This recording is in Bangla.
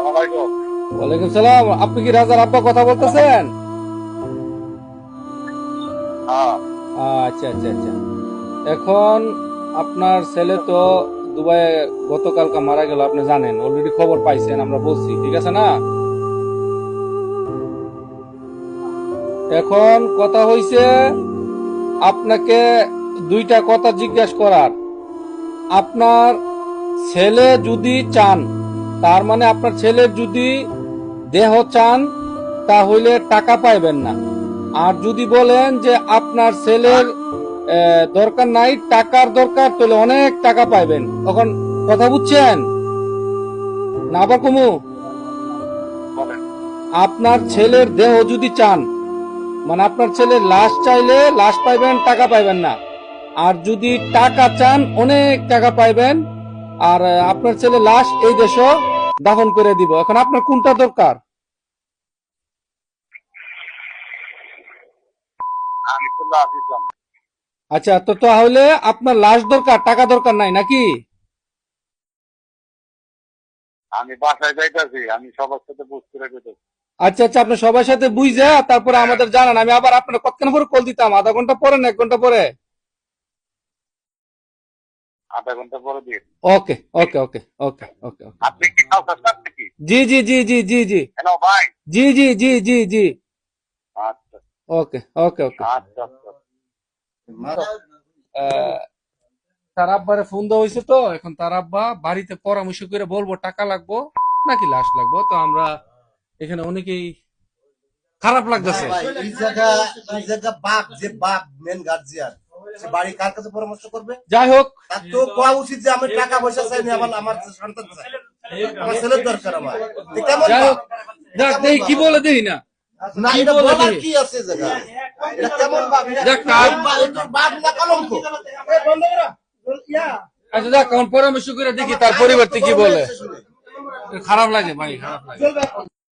ওয়ালাইকুম সালাম। আপনি কি রাজার আব্বা কথা বলতেছেন? আচ্ছা আচ্ছা আচ্ছা। এখন আপনার ছেলে তো দুবাই গতকালকে মারা গেল, আপনি জানেন, অলরেডি খবর পাইছেন, আমরা বলছি, ঠিক আছে না? এখন কথা হইছে আপনাকে দুইটা কথা জিজ্ঞাসা করার। আপনার ছেলে যদি চান, তার মানে আপনার ছেলের যদি দেহ চান, তাহলে টাকা পাইবেন না। আর যদি বলেন যে আপনার ছেলের দরকার নাই, টাকার দরকার, তাহলে অনেক টাকা পাইবেন। তখন কথা বুঝছেন না? আবার কমু, আপনার ছেলের দেহ যদি চান, মানে আপনার ছেলের লাশ চাইলে লাশ পাইবেন, টাকা পাইবেন না। আর যদি টাকা চান, অনেক টাকা পাইবেন। আর আপনার ছেলে লাশ এই দেশও দাফন করে দিব। এখন আপনার কোনটা দরকার? আচ্ছা, তো তাহলে আপনার লাশ দরকার, টাকা দরকার নাই নাকি? আমি বাসায় যাইতেছি, আমি সবার সাথে বুঝতে রেখেছি। আচ্ছা আচ্ছা, আপনি সবার সাথে বুঝে তারপরে আমাদের জানান। আমি আবার আপনার কতক্ষণ পরে কল দিতাম? আধা ঘন্টা পরে না 1 ঘন্টা পরে? আধা ঘন্টা পরে দিয়ে। ওকে ওকে ওকে ওকে ওকে ওকে। আপনি কি কাউকে আসতে কি? জি জি জি জি জি জি হ্যালো ভাই। জি জি জি জি জি। আচ্ছা ওকে ওকে ওকে। আচ্ছা আচ্ছা। তার আব্বারে ফোন দেওয়া হয়েছে, তো এখন তার আব্বা বাড়িতে পরামর্শ করে বলবো টাকা লাগবো নাকি লাশ লাগবো। তো আমরা এখানে অনেকেই খারাপ লাগতেছে। বাপ যে বাপ মেন গার্জিয়ান, সে বাড়ি কার কাছে পরামর্শ করবে? যাই হোক, তার তো কোয়া উচিত যে আমি টাকা পয়সা চাই না, আমার সন্তান চাই, আমার ছেলের দরকার আমার। কেমন যাই হোক, বাপ? দেখ দেখি কি বলে দেই না। না, কি এটা বলে বলার দেখি। কি আছে জায়গা? এটা কেমন বাপ? দেখ কার- এটা বাপ না কলঙ্ক? আচ্ছা দেখ, এখন পরামর্শ করে দেখি তার পরিবর্তে কি বলে। খারাপ লাগে ভাই, খারাপ লাগে।